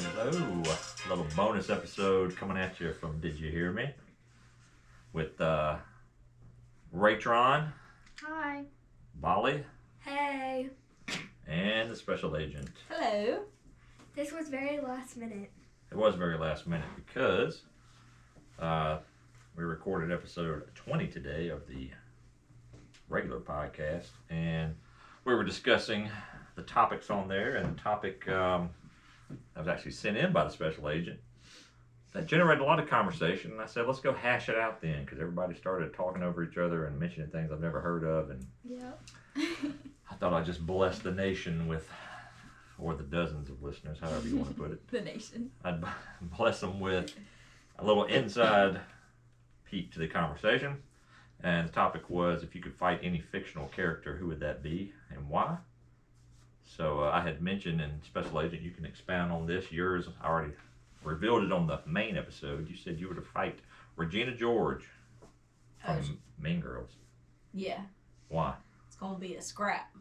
Hello, a little bonus episode coming at you from Did You Hear Me? With Raytron, Hi. Bally, Hey. and the special agent. Hello. This was very last minute. It was very last minute because we recorded episode 20 today of the regular podcast, and we were discussing the topics on there, and the topic that was actually sent in by the special agent that generated a lot of conversation, and I said, let's go hash it out then, because everybody started talking over each other and mentioning things I've never heard of, and I thought I'd just bless the nation with, or the dozens of listeners, however you want to put it. The nation. I'd bless them with a little inside peek to the conversation, and the topic was, if you could fight any fictional character, who would that be and why? So I had mentioned, and Special Agent, you can expound on this. Yours, I already revealed it on the main episode. You said you were to fight Regina George from Mean Girls. Yeah. Why? It's going to be a scrap.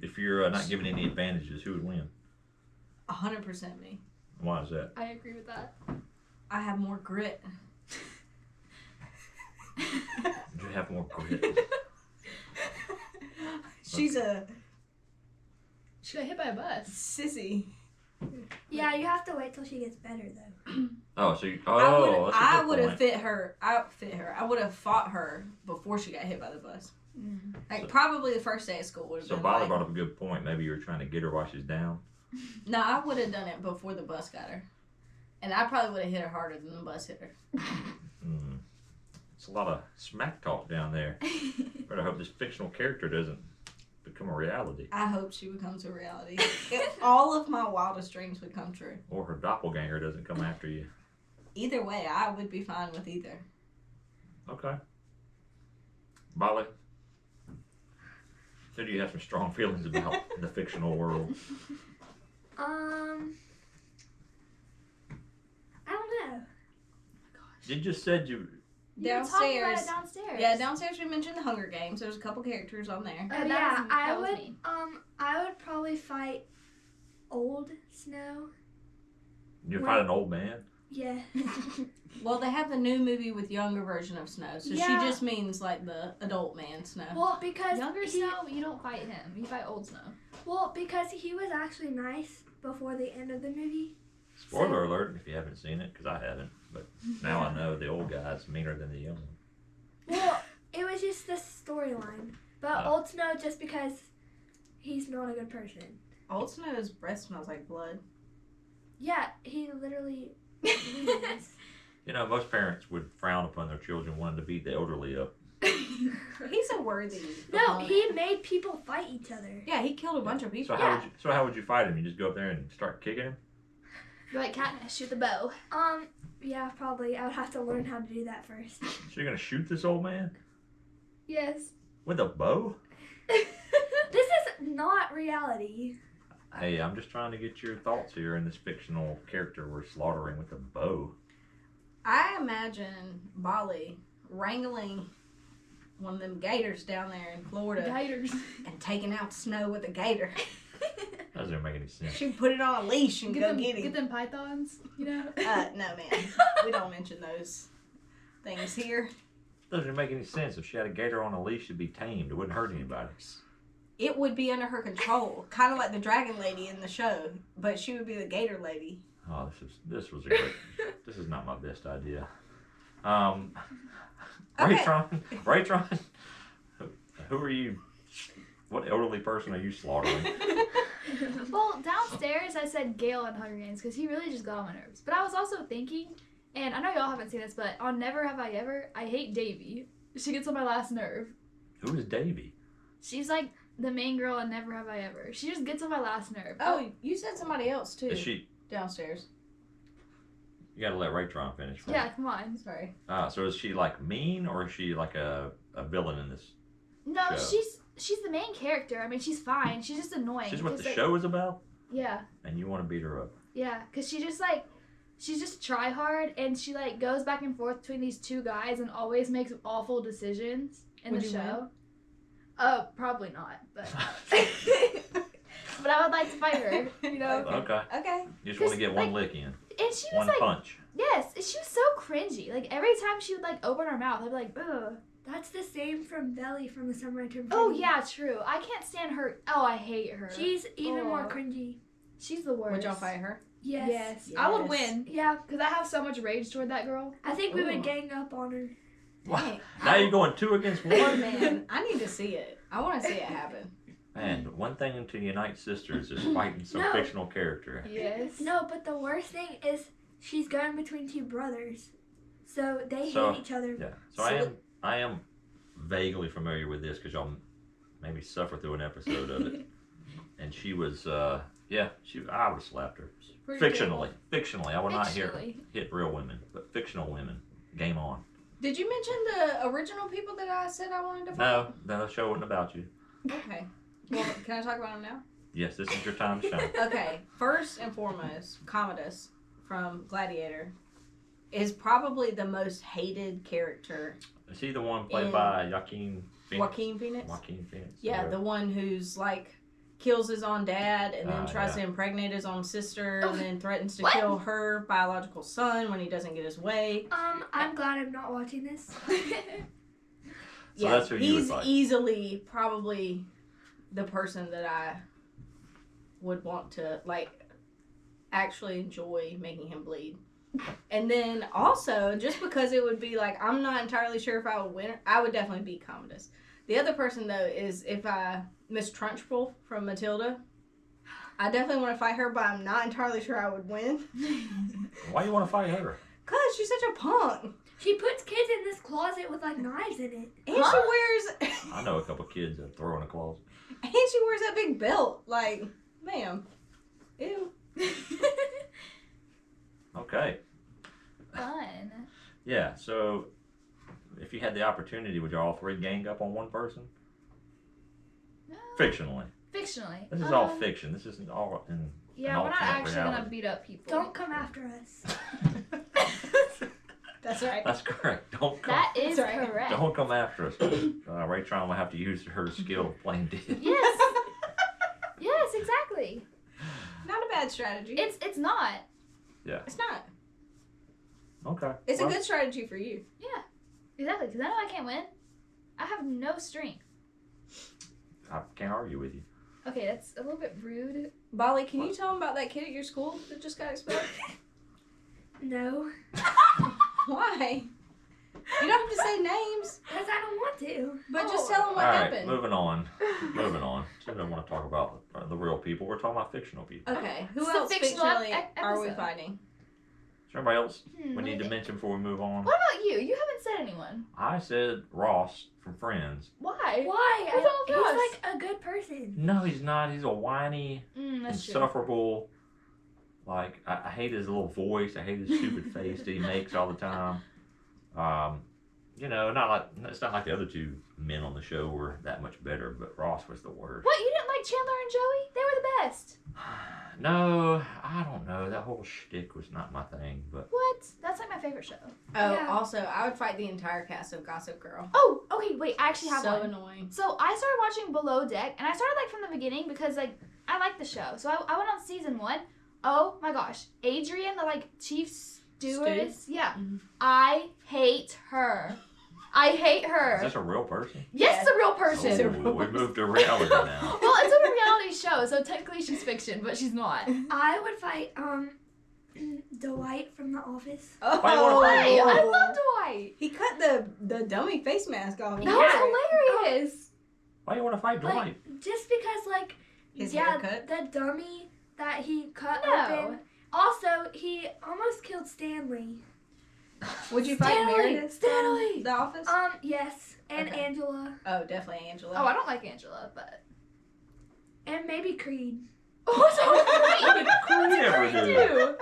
If you're not given any advantages, who would win? 100% me. Why is that? I agree with that. I have more grit. You have more grit. She got hit by a bus. sissy. Yeah, you have to wait till she gets better though. Oh, so I would have fit her. I would have fought her before she got hit by the bus. Like probably the first day of school would have So been. Bobby like, brought up a good point. Maybe you were trying to get her while she's down. No, I would have done it before the bus got her, and I probably would have hit her harder than the bus hit her. It's a lot of smack talk down there. But I hope this fictional character doesn't become a reality. I hope she becomes a reality. All of my wildest dreams would come true. Or her doppelganger doesn't come after you. Either way, I would be fine with either. Okay. Bali, so do you have some strong feelings about the fictional world? I don't know. You just said you... You were talking about it downstairs. Yeah, downstairs we mentioned the Hunger Games. There's a couple characters on there. Oh yeah, I would probably fight Old Snow. You fight an old man? Yeah. Well, they have the new movie with younger version of Snow, so Yeah. she just means like the adult man Snow. Well, because Younger Snow, you don't fight him. You fight Old Snow. Well, because he was actually nice before the end of the movie. Spoiler alert if you haven't seen it, because I haven't. But now I know the old guy's meaner than the young one. Well, it was just the storyline. But Old Snow, just because he's not a good person. Old Snow's breath smells like blood. Yeah, he literally bleeds. You know, most parents would frown upon their children wanting to beat the elderly up. He's a worthy. No, opponent. he made people fight each other. Yeah, he killed a bunch of people. So how would you fight him? You just go up there and start kicking him? You're like Katniss, shoot the bow. Yeah, probably. I would have to learn how to do that first. So you're gonna shoot this old man Yes. with a bow? This is not reality. Hey, I'm just trying to get your thoughts here in this fictional character we're slaughtering with a bow. I imagine Bali wrangling one of them gators down there in Florida Gators. and taking out Snow with a gator. That doesn't make any sense. She put it on a leash and go get him. Get them pythons, you know? No, man. We don't mention those things here. Doesn't make any sense. If she had a gator on a leash, it'd be tamed. It wouldn't hurt anybody. It would be under her control, kind of like the dragon lady in the show, but she would be the gator lady. Oh, this was a great. This is not my best idea. Okay. Raytron, who are you? What elderly person are you slaughtering? Well, downstairs I said Gale in Hunger Games because he really just got on my nerves. But I was also thinking, and I know y'all haven't seen this, but on Never Have I Ever, I hate Davy. She gets on my last nerve. Who is Davy? She's like the main girl in Never Have I Ever. She just gets on my last nerve. Oh, you said somebody else too. Is she? Downstairs? You gotta let Raytron finish. First. Yeah, come on. Sorry. So is she like mean, or is she like a villain in this? No, show? she's the main character. I mean, she's fine. She's just annoying. She's what the like, show is about. Yeah. And you want to beat her up. Yeah, because she's just try hard, and she like goes back and forth between these two guys and always makes awful decisions in Would the you show. win? Probably not, but but I I'd like to fight her. You know. Okay. Okay. You just want to 'Cause, get one like, lick in. And she was One like, punch. yes, she was so cringy. Like every time she would like open her mouth, I'd be like, ugh. That's the same from Bally from The Summer I Turned Oh Pretty. yeah, true. I can't stand her. Oh, I hate her. She's even more Oh. cringy. She's the worst. Would y'all fight her? Yes. I would Yes. win. Yeah. Because I have so much rage toward that girl. I think we Ooh. would gang up on her. Dang. Now you're going 2 against 1? Oh man, I need to see it. I want to see it happen. Man, one thing to unite sisters is fighting some No. fictional character. Yes. No, but the worst thing is she's going between 2 brothers. So they So- hate each other. Yeah. So So- I am vaguely familiar with this because y'all maybe suffer through an episode of it. And she was, I would have slapped her. Pretty Fictionally. Fictionally. I would not Fictionally. hit real women, but fictional women. Game on. Did you mention the original people that I said I wanted to fight? No, the show wasn't about you. Okay. Well, can I talk about them now? Yes, this is your time to shine. Okay. First and foremost, Commodus from Gladiator is probably the most hated character. Is he the one played In- by Joaquin Phoenix? Joaquin Phoenix? Joaquin Phoenix. Yeah, the one who's like kills his own dad and then tries yeah. to impregnate his own sister Oh, and then threatens to what? kill her biological son when he doesn't get his way. I'm glad I'm not watching this. So that's who you would he's fight. easily probably the person that I would want to like actually enjoy making him bleed. And then also, just because it would be like, I'm not entirely sure if I would win, I would definitely beat Commodus. The other person, though, is if Miss Trunchbull from Matilda. I definitely want to fight her, but I'm not entirely sure I would win. Why you want to fight her? Because she's such a punk. She puts kids in this closet with like knives in it. And Huh? she wears I know a couple kids that throw in a closet. and she wears that big belt. Like, ma'am. Ew. Okay. Fun. Yeah, so if you had the opportunity, would you all 3 gang up on one person? No. Fictionally. Fictionally. This is all fiction. This isn't all in Yeah, an we're not alternate actually reality. gonna beat up people. Don't come after us. That's right. That's correct. Don't come. That is That's right. correct. Don't come after us. Raytron will have to use her skill of playing dead. Yes. Yes, exactly. Not a bad strategy. It's not. It's not. Okay. It's well, a good strategy for you. Exactly, because I know I can't win. I have no strength. I can't argue with you. Okay, that's a little bit rude. Bally, can you tell them about that kid at your school that just got expelled? No. Why? You don't have to say names, Because I don't want to. but just tell them what All right, happened. moving on. Moving on. So we don't want to talk about the real people. We're talking about fictional people. Okay, who It's a else fictional fictionally are we episode. fighting? Is there anybody else Hmm, we let need me to think. mention before we move on? What about you? You haven't said anyone. I said Ross from Friends. Why? Why? Who's all He's us? like a good person. No, he's not. He's a whiny, That's true. insufferable. Like I hate his little voice. I hate his stupid face that he makes all the time. You know, it's not like the other 2 men on the show were that much better, but Ross was the worst. What? You didn't like Chandler and Joey? They were the best. No, I don't know. That whole shtick was not my thing, but What? That's like my favorite show. Oh, Yeah. also, I would fight the entire cast of Gossip Girl. Oh, okay, wait, I actually have So one. annoying. So I started watching Below Deck, and I started like from the beginning because like I like the show. So I went on season 1. Oh my gosh, Adrian, the like chief stewardess. Yeah, Mhm. I hate her. I hate is her. this a real person? Yes, it's a real person. She's a Oh, we moved to reality now. Well, it's a reality show, so technically she's fiction, but she's not. I would fight Dwight from The Office. Oh, Why you wanna fight Hey, I Dwight? love Dwight. He cut the dummy face mask off. That was hilarious. Why you want to fight Like, Dwight? just because, like, His yeah, haircut? the dummy that he cut No. open. Also, he almost killed Stanley. Would you fight Stanley! Meredith Stanley! from The Office? Yes, and Okay. Angela, Oh, definitely Angela. Oh, I don't like Angela, but and maybe Creed. oh, so What did Creed ever Creed do? do?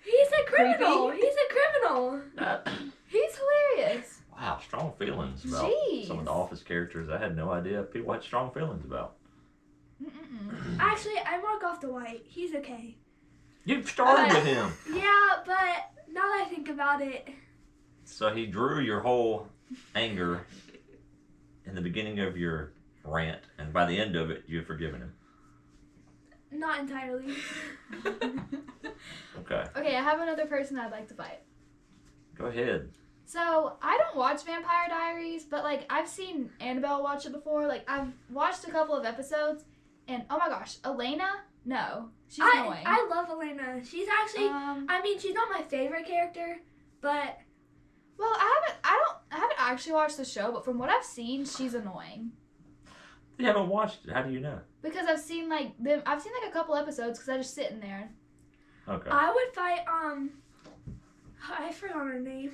He's a criminal. Creepy. He's a criminal. He's hilarious. Wow, strong feelings about Jeez. some of the Office characters. I had no idea people had strong feelings about. Mm-mm. Actually, I mark off Dwight. He's okay. You started with him. Yeah, but now that I think about it, So he drew your whole anger in the beginning of your rant, and by the end of it, you've forgiven him. Not entirely. Okay, Okay, I have another person I'd like to fight. go ahead. So, I don't watch Vampire Diaries, but, like, I've seen Annabelle watch it before. Like, I've watched a couple of episodes, and, oh my gosh, Elena? No. She's annoying. I love Elena. She's actually, I mean, she's not my favorite character, but... Well, I haven't actually watched the show, but from what I've seen, she's annoying. You haven't watched it. How do you know? Because I've seen, like, a couple episodes, because I just sit in there. Okay. I would fight, I forgot her name.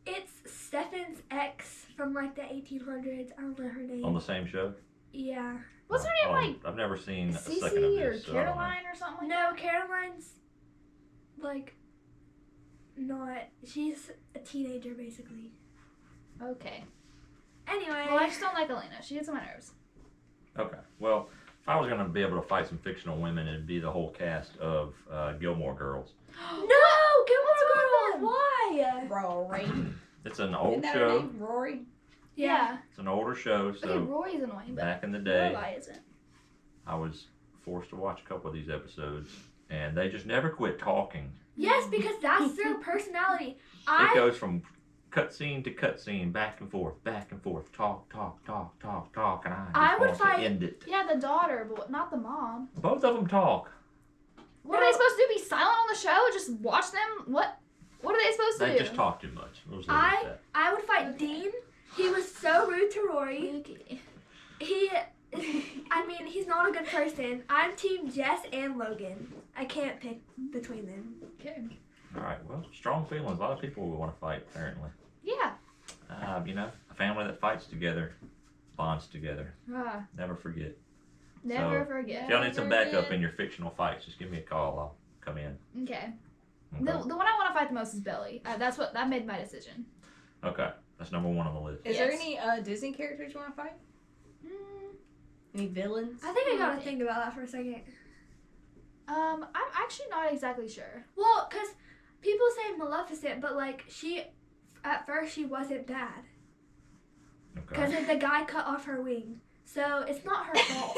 It's Stefan's ex from, like, the 1800s. I don't know her name. On the same show? Yeah. What's her name, like? I've never seen a second of Cece or this. so I don't know. Caroline or something like No, Caroline's, like, not... She's a teenager, basically. that? Okay. Anyway. Well, I just don't like Elena. She gets on my nerves. Okay. Well, if I was going to be able to fight some fictional women, it'd be the whole cast of Gilmore Girls. No! Gilmore Girls! Why? Rory. It's an Isn't old that her show. name? Rory? Yeah. It's an older show, Okay, so Rory's annoying, but back in the day, Lorelai isn't. I was forced to watch a couple of these episodes, and they just never quit talking. Yes, because that's their personality. It goes from cutscene to cutscene, back and forth, talk, and I I just would want fight- to end it. Yeah, the daughter, but not the mom. Both of them talk. What are they supposed to do? Be silent on the show? Just watch them? What are they supposed to They do? just talk too much. We'll just leave it at that. I would fight Dean. He was so rude to Rory. Okay. I mean, he's not a good person. I'm team Jess and Logan. I can't pick between them. Okay. All right. Well, strong feelings. A lot of people will want to fight. Apparently, Yeah. a family that fights together bonds together. Ah, Never forget. never If forget. y'all need some backup in your fictional fights, just give me a call. I'll come in. Okay. Okay. The one I want to fight the most is Bally. That made my decision. Okay. That's number one on the list. Is there Yes. any Disney characters you want to fight? Any villains? I think I gotta think about that for a second. I'm actually not exactly sure. Well, because people say Maleficent, but like at first she wasn't bad. Okay. Because the guy cut off her wing. So it's not her fault.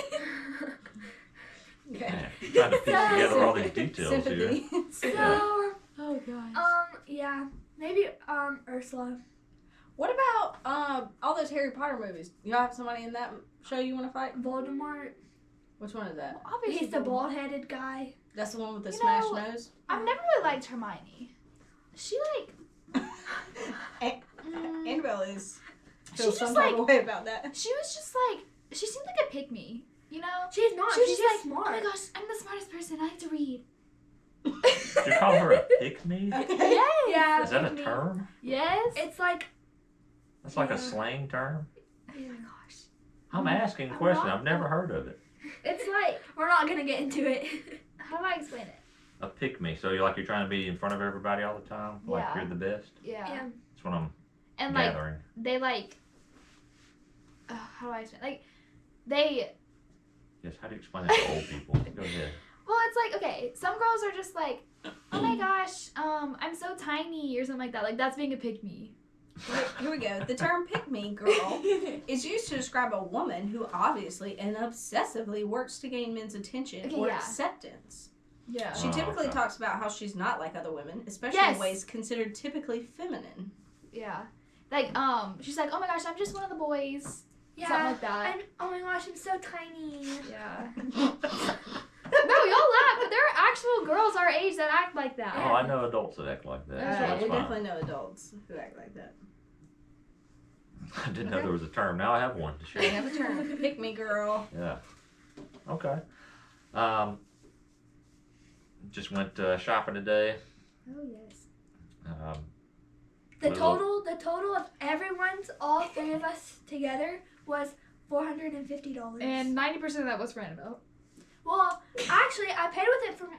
Okay. Man, trying to piece together all these details here. Sympathy. So, Oh gosh. yeah. Maybe, Ursula. What about all those Harry Potter movies? Y'all have somebody in that show you want to fight? Voldemort. Which one is that? Obviously, He's the Voldemort. bald-headed guy. That's the one with the You smashed know, nose? I've never really liked Hermione. She like. Annabelle is. She Feels just some type like. of way about that. She was just like. She seemed like a pick me. You know. She's not. She was She's just just like, smart. oh my gosh, I'm the smartest person. I have to read. Did you call her a pick-me? Okay. Yes. Yeah. Is that a pick me. term? Yes. It's like, That's like a Yeah. slang term? Oh my gosh. I'm asking a I'm question. not- I've never heard of it. it's like, we're not gonna get into it. How do I explain it? A pick-me. So you're trying to be in front of everybody all the time? Like Yeah. you're the best? Yeah. Yeah. That's what I'm And like gathering. they like. How do I explain? Like, they. Yes, how do you explain that to old people? Go ahead. Well, it's like, okay, some girls are just like, oh my gosh, I'm so tiny or something like that. Like, that's being a pick me. Here we go. The term pick me girl is used to describe a woman who obviously and obsessively works to gain men's attention Okay, or yeah. acceptance. Yeah. She Oh, typically okay. talks about how she's not like other women, especially Yes. in ways considered typically feminine. Yeah. Like, she's like, oh my gosh, I'm just one of the boys. Yeah. Something like that. And, oh my gosh, I'm so tiny. Yeah. No, y'all laugh, but there are actual girls our age that act like that. Oh, I know adults that act like that. So that's we fine. definitely know adults who act like that. I didn't know there was a term. Now I have one to They share. have a term. Pick me girl. Yeah. Okay. Just went shopping today. Oh, yes. The Little- total of everyone's, all three of us together, was $450. And 90% of that was for Annabelle. Well, actually, I paid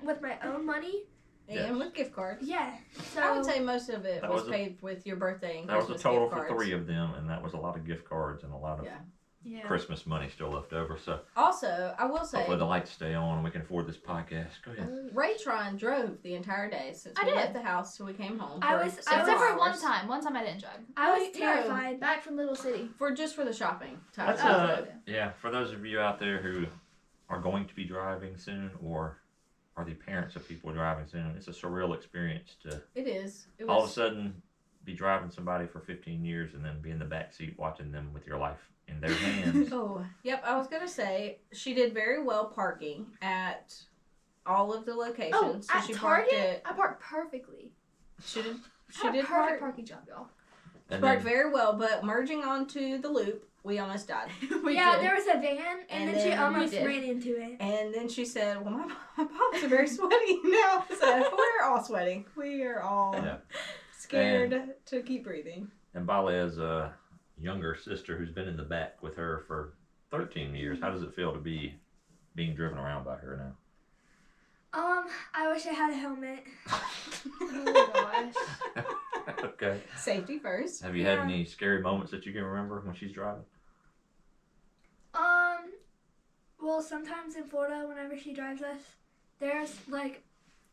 with my own money. Yes. And with gift cards. Yeah. So I would say most of it That was was a- paid with your birthday and That was a Christmas total gift for cards. 3 of them, and that was a lot of gift cards and a lot of Yeah. Yeah. Christmas money still left over. So Also, I will say, hopefully the lights stay on and we can afford this podcast. Go ahead. Raytron drove the entire day since I we did. left the house till we came home. I for was- several Except for one hours. time. One time I didn't drive. I was Well, no. terrified. Back from Little City. For just for the shopping time. That's Oh, okay. yeah. For those of you out there who are going to be driving soon, or are the parents of people driving soon. It's a surreal experience to It is. It all of a was. sudden be driving somebody for 15 years and then be in the back seat watching them with your life in their hands. Oh, yep. I was gonna say she did very well parking at all of the locations. Oh, so at she Target? parked it. I parked perfectly. She did. I She had a did perfect park. parking job, y'all. She And parked then, very well, but merging onto the loop, we almost died. We yeah, did. there was a van, and And then she then we almost did. ran into it. And then she said, "Well, my palms are very sweaty now." So we're all sweating. We are all yeah. scared to keep breathing. And Bally has a younger sister who's been in the back with her for 13 years. How does it feel to be being driven around by her now? I wish I had a helmet. Oh gosh. Okay. Safety first. Have you had any scary moments that you can remember when she's driving? Well, sometimes in Florida, whenever she drives us, there's like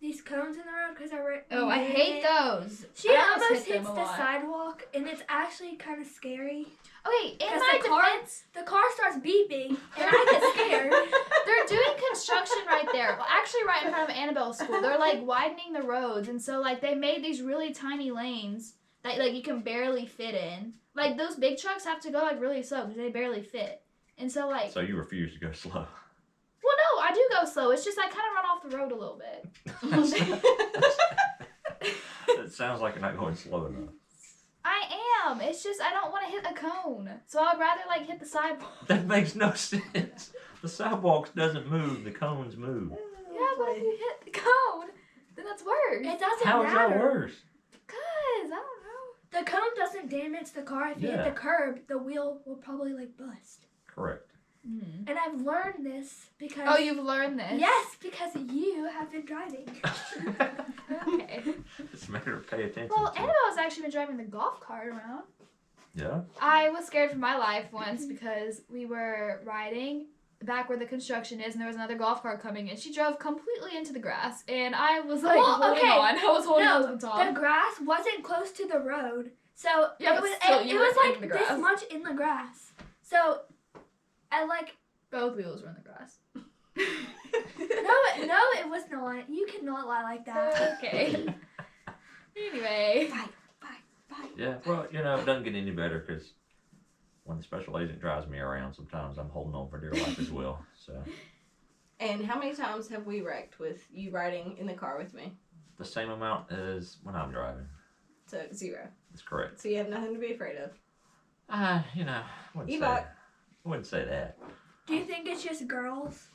these cones in the road because Oh, I hate those. She I almost hit hits them the a lot. sidewalk, and it's actually kind of scary. Okay, in 'Cause my the car- defense, The car starts beeping, and I get scared. they're doing construction right there. Well, actually, right in front of Annabelle's school. They're like widening the roads, and so like they made these really tiny lanes that like you can barely fit in. Like those big trucks have to go like really slow because they barely fit. And so like, So you refuse to go slow. well, no, I do go slow. It's just I kind of run off the road a little bit. It sounds like you're not going slow enough. I am. It's just I don't want to hit a cone, so I'd rather like hit the sidewalk. That makes no sense. The sidewalks doesn't move, the cones move. Yeah, but if you hit the cone, then that's worse. It doesn't How is matter. that worse? Cause I don't know. The cone doesn't damage the car. If you Yeah. hit the curb, the wheel will probably like bust. Correct. And I've learned this because. Oh, you've learned this. Yes, because you have been driving. Okay. It's made her pay attention. Well, to. Annabelle's actually been driving the golf cart around. Yeah. I was scared for my life once because we were riding back where the construction is, and there was another golf cart coming, and she drove completely into the grass, and I was like Well, holding okay. on. I was holding on No, to the the top. grass wasn't close to the road, so Yeah, it but was still, it you was were in like the this grass. much in the grass. So, I like Both wheels were in the grass. no, it was not. You cannot lie like that. Okay. Anyway. Bye. Yeah. Well, you know, it doesn't get any better because when the special agent drives me around, sometimes I'm holding on for dear life as well. So And how many times have we wrecked with you riding in the car with me? the same amount as when I'm driving. So 0. That's correct. So you have nothing to be afraid of. You know, You bought- I wouldn't say that. Do you think it's just girls?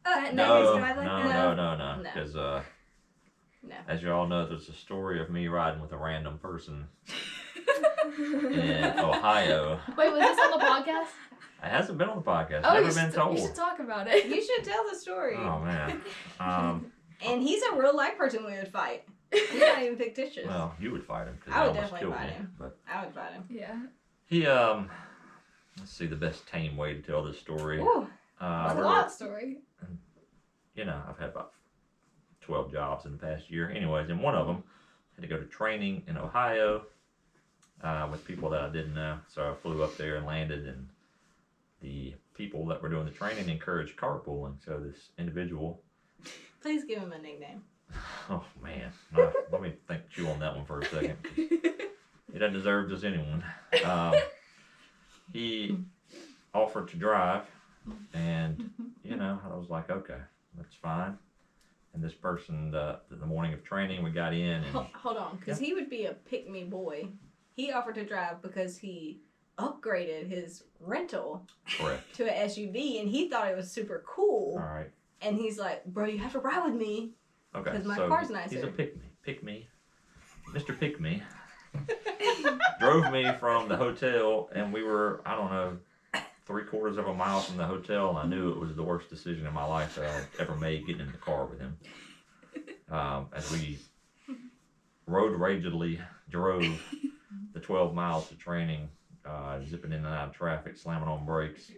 No. No, drive like no, that? no. No. Because No. as you all know, there's a story of me riding with a random person in Ohio. Wait, was this on the podcast? It hasn't been on the podcast. Oh, Never you been should, told. you should talk about it. You should tell the story. Oh man. And he's a real life person we would fight. He's not even fictitious. Well, you would fight him because I he would almost definitely killed fight me. him. But I would fight him. Yeah. he let's see the best tame way to tell this story. Ooh, It's a we're- lot story. You know, I've had about 12 jobs in the past year. Anyways, and one of them had to go to training in Ohio with people that I didn't know. So I flew up there and landed, and the people that were doing the training encouraged carpooling. So this individual, please give him a nickname. oh man, let me chew on that one for a second. He doesn't deserve just anyone. He offered to drive, and you know, I was like, okay, that's fine. And this person, the morning of training, we got in, and Hold on, because he would be a pick-me boy. He offered to drive because he upgraded his rental correct. to an SUV, and he thought it was super cool. All right. And he's like, bro, you have to ride with me. Okay. 'Cause my so car's nicer. He's a pick me. Mr. Pick Me drove me from the hotel, and we were, I don't know, 3/4 of a mile from the hotel, and I knew it was the worst decision in my life that I'd ever made getting in the car with him. As we road ragedly drove the 12 miles to training, zipping in and out of traffic, slamming on brakes,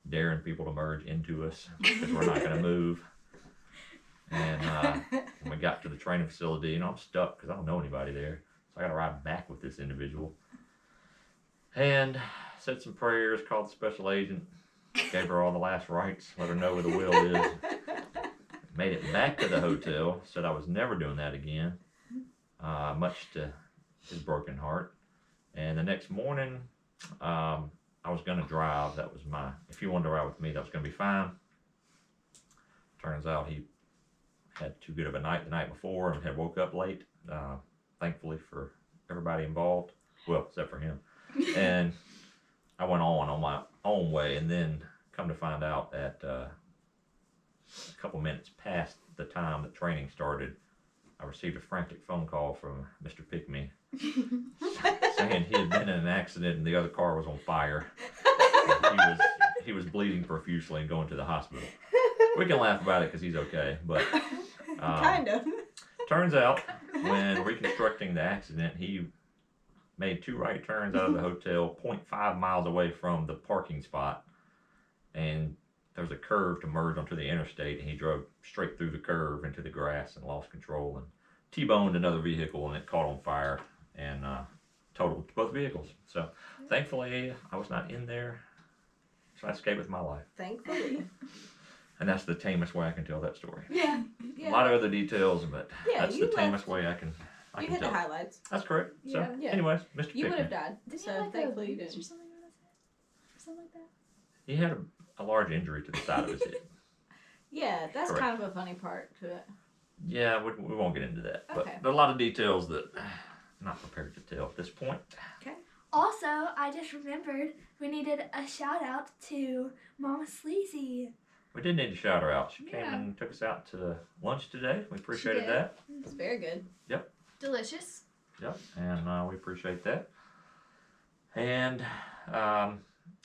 daring people to merge into us because we're not going to move. And when we got to the training facility, you know, I'm stuck because I don't know anybody there. So I got to ride back with this individual. And said some prayers, called the special agent, Gave her all the last rites. Let her know where the will is. Made it back to the hotel. Said I was never doing that again. Much to his broken heart. And the next morning, I was going to drive. That was if you wanted to ride with me, that was going to be fine. Turns out he had too good of a night the night before and had woke up late. Thankfully for everybody involved. Well, except for him. And I went on my own way, and then come to find out that a couple minutes past the time that training started, I received a frantic phone call from Mr. Pickme saying he had been in an accident and the other car was on fire. He was bleeding profusely and going to the hospital. We can laugh about it because he's okay, but Kind of. turns out when reconstructing the accident, he made 2 right turns out of the hotel 0.5 miles away from the parking spot, and there was a curve to merge onto the interstate, and he drove straight through the curve into the grass and lost control and T-boned another vehicle, and it caught on fire and totaled both vehicles. So thankfully I was not in there, so I escaped with my life. Thankfully. And that's the tamest way I can tell that story. Yeah. A lot of other details, but Yeah, that's the tamest way I can You tell. hit the highlights. That's correct. So, Yeah. anyways, Mr. You would have Pickman. died. Didn't So he have like thankfully a you bruise or didn't. something on his head? Or something like that? He had a large injury to the side of his head. Yeah, that's Correct. kind of a funny part to it. Yeah, we won't get into that. But Okay. there are a lot of details that I'm not prepared to tell at this point. Also, I just remembered we needed a shout out to Mama Sleezy. We did need to shout her out. She came Yeah. and took us out to lunch today. We appreciated did. that. It's very good. Delicious. Yep, and we appreciate that. And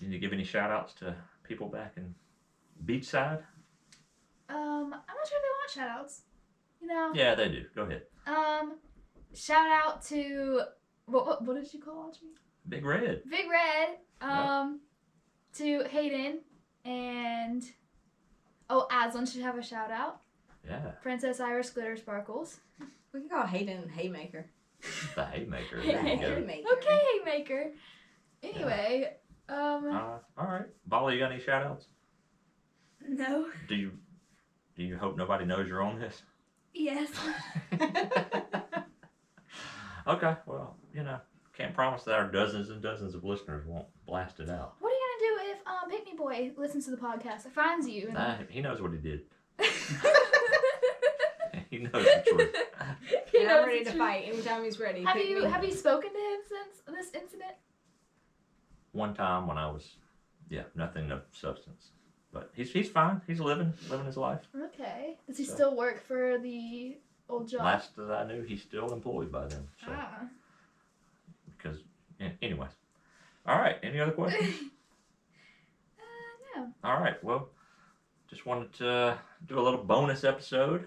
need to give any shout outs to people back in Beachside? I'm not sure if they want shout outs. You know? Yeah, they do. Go ahead. Shout out to what did you call Audrey? Big Red. Big Red. To Hayden and Aslan should have a shout out. Yeah, Princess Iris Glitter Sparkles. We can call Hayden Haymaker. the Haymaker. The There you go. Haymaker. Okay, Haymaker. Anyway, All right. Bally, you got any shout outs? No. Do you hope nobody knows you're on this? Yes. Okay, well, can't promise that our dozens and dozens of listeners won't blast it out. what are you gonna do if Pick Me Boy listens to the podcast or finds you? And He knows what he did. He knows the truth. He And knows I'm ready the to truth. fight anytime he's ready. Have Pick you me. have you spoken to him since this incident? One time when I was, nothing of substance. But he's fine. He's living his life. Okay. Does he So- still work for the old job? Last that I knew, he's still employed by them. So, because, anyways. All right, any other questions? No. All right, well, just wanted to do a little bonus episode.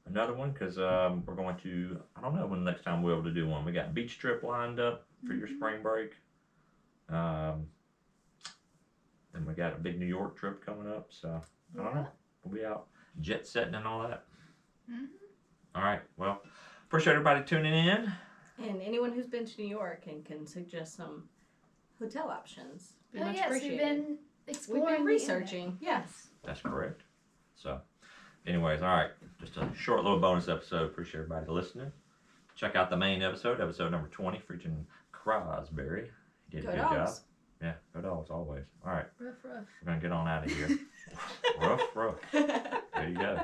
Another one, because we're going to, I don't know when the next time we'll be able to do one. We got beach trip lined up for your spring break. Then we got a big New York trip coming up, so I don't know. We'll be out jet setting and all that. Mhm. All right, well, appreciate everybody tuning in. And anyone who's been to New York and can suggest some hotel options. Be Oh much yes, we've appreciated. been exploring We've been the researching. Yes. That's correct. So, anyways, all right, just a short little bonus episode. Appreciate everybody listening. Check out the main episode number 20, featuring Crosby. He did a Go good dogs. job. Yeah, go dogs always. All right, internet. Rough. we're gonna get on out of here. Rough. There you go.